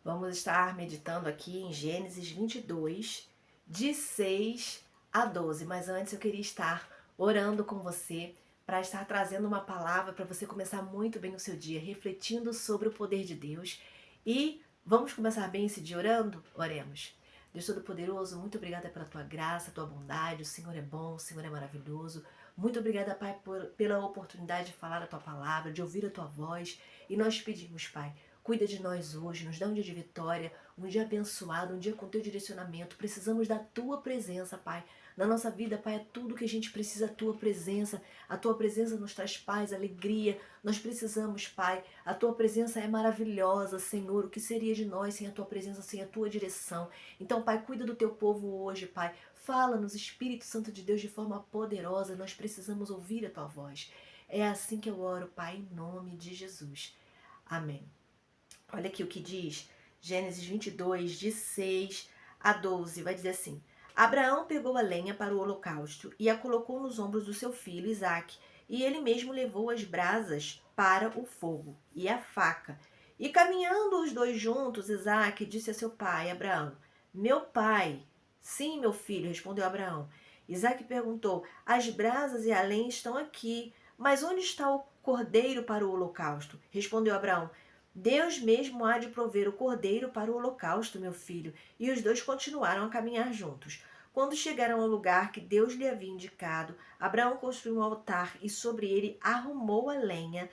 Vamos estar meditando aqui em Gênesis 22, de 6 a 12. Mas antes eu queria estar orando com você para estar trazendo uma palavra para você começar muito bem o seu dia, refletindo sobre o poder de Deus. E vamos começar bem esse dia orando? Oremos. Deus Todo-Poderoso, muito obrigada pela tua graça, tua bondade. O Senhor é bom, o Senhor é maravilhoso. Muito obrigada, Pai, pela oportunidade de falar a tua palavra, de ouvir a tua voz. E nós pedimos, Pai, cuida de nós hoje, nos dá um dia de vitória, um dia abençoado, um dia com teu direcionamento. Precisamos da tua presença, Pai. Na nossa vida, Pai, é tudo que a gente precisa, a tua presença. A tua presença nos traz paz, alegria. Nós precisamos, Pai. A tua presença é maravilhosa, Senhor. O que seria de nós sem a tua presença, sem a tua direção? Então, Pai, cuida do teu povo hoje, Pai. Fala-nos, Espírito Santo de Deus, de forma poderosa. Nós precisamos ouvir a tua voz. É assim que eu oro, Pai, em nome de Jesus. Amém. Olha aqui o que diz Gênesis 22, de 6 a 12. Vai dizer assim: Abraão pegou a lenha para o holocausto e a colocou nos ombros do seu filho Isaque, e ele mesmo levou as brasas para o fogo e a faca. E caminhando os dois juntos, Isaque disse a seu pai, Abraão: Meu pai. Sim, meu filho, respondeu Abraão. Isaque perguntou: As brasas e a lenha estão aqui, mas onde está o cordeiro para o holocausto? Respondeu Abraão: Deus mesmo há de prover o cordeiro para o holocausto, meu filho. E os dois continuaram a caminhar juntos. Quando chegaram ao lugar que Deus lhe havia indicado, Abraão construiu um altar e sobre ele arrumou a lenha,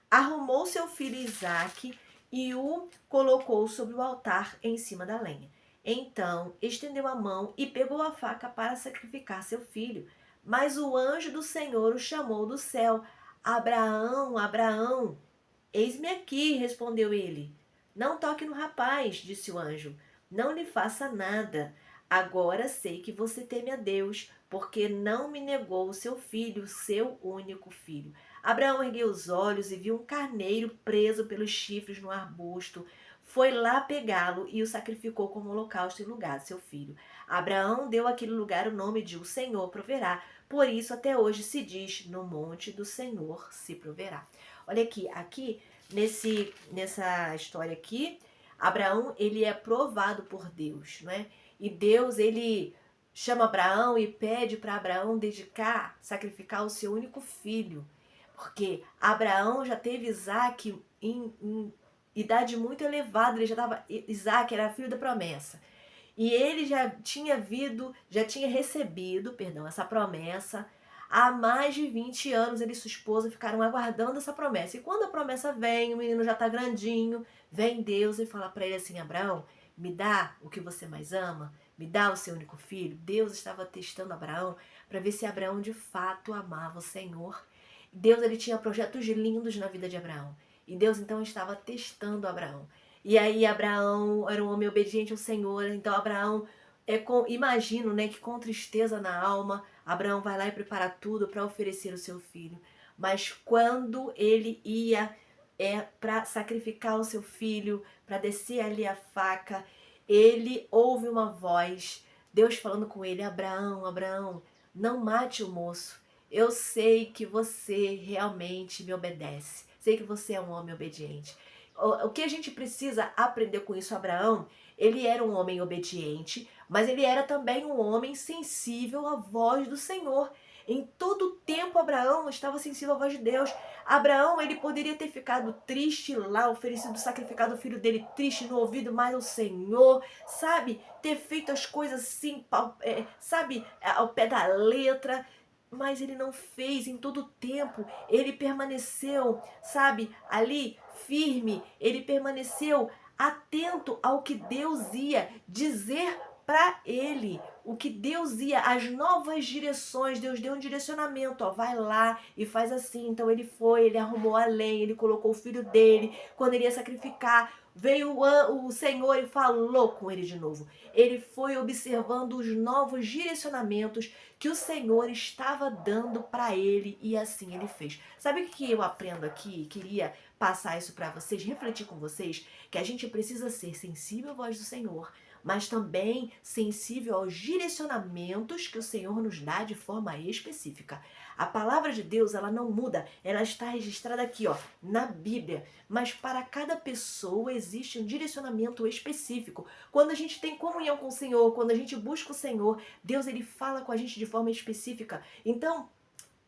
arrumou seu filho Isaque e o colocou sobre o altar em cima da lenha. Então estendeu a mão e pegou a faca para sacrificar seu filho. Mas o anjo do Senhor o chamou do céu: Abraão, Abraão. Eis-me aqui, respondeu ele. Não toque no rapaz, disse o anjo. Não lhe faça nada. Agora sei que você teme a Deus, porque não me negou o seu filho, seu único filho. Abraão ergueu os olhos e viu um carneiro preso pelos chifres no arbusto. Foi lá pegá-lo e o sacrificou como holocausto em lugar de seu filho. Abraão deu àquele lugar o nome de O Senhor Proverá. Por isso até hoje se diz: No monte do Senhor se proverá. Olha aqui nessa história aqui, Abraão, ele é provado por Deus, não é? E Deus, ele chama Abraão e pede para Abraão dedicar, sacrificar o seu único filho. Porque Abraão já teve Isaac em idade muito elevada, ele já estava, Isaac era filho da promessa. E ele já tinha recebido, perdão, essa promessa. Há mais de 20 anos ele e sua esposa ficaram aguardando essa promessa. E quando a promessa vem, o menino já está grandinho, vem Deus e fala para ele assim: Abraão, me dá o que você mais ama, me dá o seu único filho. Deus estava testando Abraão para ver se Abraão de fato amava o Senhor. Deus, ele tinha projetos lindos na vida de Abraão. E Deus então estava testando Abraão. E aí Abraão era um homem obediente ao Senhor. Então Abraão, imagino, né, que com tristeza na alma, Abraão vai lá e prepara tudo para oferecer o seu filho. Mas quando ele ia para sacrificar o seu filho, para descer ali a faca, ele ouve uma voz, Deus falando com ele: Abraão, Abraão, não mate o moço. Eu sei que você realmente me obedece. Sei que você é um homem obediente. O que a gente precisa aprender com isso, Abraão, ele era um homem obediente, mas ele era também um homem sensível à voz do Senhor. Em todo o tempo, Abraão estava sensível à voz de Deus. Abraão, ele poderia ter ficado triste lá, oferecido, sacrificado o filho dele triste, no ouvido mais ao Senhor, sabe? Ter feito as coisas assim, sabe? Ao pé da letra. Mas ele não fez em todo o tempo. Ele permaneceu, sabe, ali firme. Ele permaneceu atento ao que Deus ia dizer para ele, o que Deus ia, as novas direções. Deus deu um direcionamento, ó, vai lá e faz assim. Então ele foi, ele arrumou a lenha, ele colocou o filho dele. Quando ele ia sacrificar, veio o Senhor e falou com ele de novo. Ele foi observando os novos direcionamentos que o Senhor estava dando para ele, e assim ele fez. Sabe o que eu aprendo aqui? Queria passar isso para vocês, refletir com vocês, que a gente precisa ser sensível à voz do Senhor, mas também sensível aos direcionamentos que o Senhor nos dá de forma específica. A palavra de Deus, ela não muda, ela está registrada aqui, ó, na Bíblia, mas para cada pessoa existe um direcionamento específico. Quando a gente tem comunhão com o Senhor, quando a gente busca o Senhor, Deus ele fala com a gente de forma específica. Então,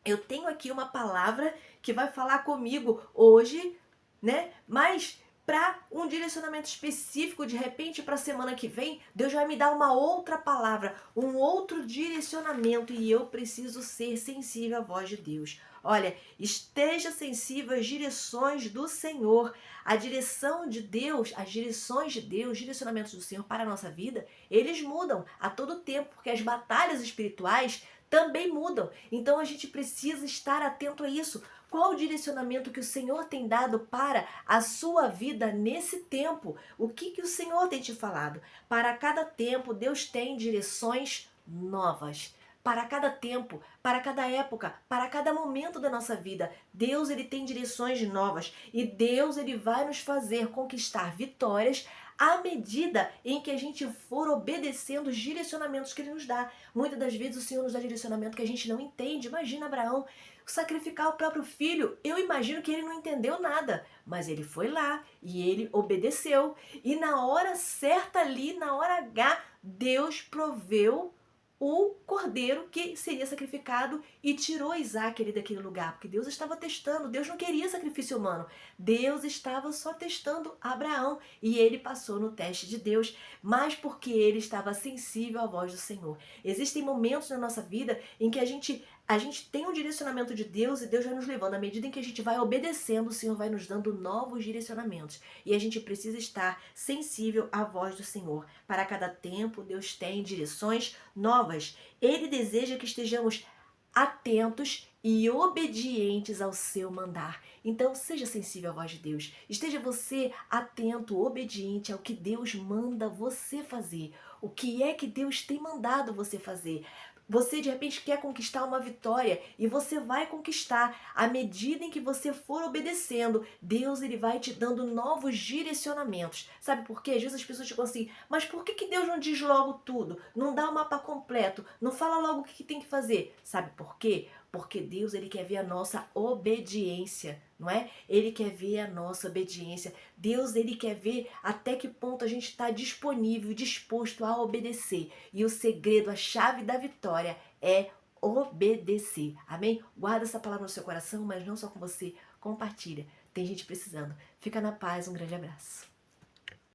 eu tenho aqui uma palavra que vai falar comigo hoje, né? Mas para um direcionamento específico, de repente para a semana que vem, Deus vai me dar uma outra palavra, um outro direcionamento e eu preciso ser sensível à voz de Deus. Olha, esteja sensível às direções do Senhor. A direção de Deus, as direções de Deus, os direcionamentos do Senhor para a nossa vida, eles mudam a todo tempo, porque as batalhas espirituais também mudam. Então a gente precisa estar atento a isso. Qual o direcionamento que o Senhor tem dado para a sua vida nesse tempo? O que o Senhor tem te falado? Para cada tempo, Deus tem direções novas. Para cada tempo, para cada época, para cada momento da nossa vida, Deus ele tem direções novas e Deus ele vai nos fazer conquistar vitórias à medida em que a gente for obedecendo os direcionamentos que Ele nos dá. Muitas das vezes o Senhor nos dá direcionamento que a gente não entende. Imagina Abraão sacrificar o próprio filho. Eu imagino que ele não entendeu nada, mas ele foi lá e ele obedeceu. E na hora certa ali, na hora H, Deus proveu o cordeiro que seria sacrificado e tirou Isaac ali daquele lugar, porque Deus estava testando, Deus não queria sacrifício humano, Deus estava só testando Abraão e ele passou no teste de Deus, mas porque ele estava sensível à voz do Senhor. Existem momentos na nossa vida em que a gente tem um direcionamento de Deus e Deus vai nos levando. À medida em que a gente vai obedecendo, o Senhor vai nos dando novos direcionamentos. E a gente precisa estar sensível à voz do Senhor. Para cada tempo, Deus tem direções novas. Ele deseja que estejamos atentos e obedientes ao seu mandar. Então, seja sensível à voz de Deus. Esteja você atento, obediente ao que Deus manda você fazer. O que é que Deus tem mandado você fazer? Você de repente quer conquistar uma vitória e você vai conquistar. À medida em que você for obedecendo, Deus ele vai te dando novos direcionamentos. Sabe por quê? Às vezes as pessoas ficam assim, mas por que Deus não diz logo tudo? Não dá o mapa completo? Não fala logo o que tem que fazer? Sabe por quê? Porque Deus ele quer ver a nossa obediência, não é? Ele quer ver a nossa obediência. Deus ele quer ver até que ponto a gente está disponível, disposto a obedecer. E o segredo, a chave da vitória é obedecer. Amém? Guarda essa palavra no seu coração, mas não só com você. Compartilha. Tem gente precisando. Fica na paz. Um grande abraço.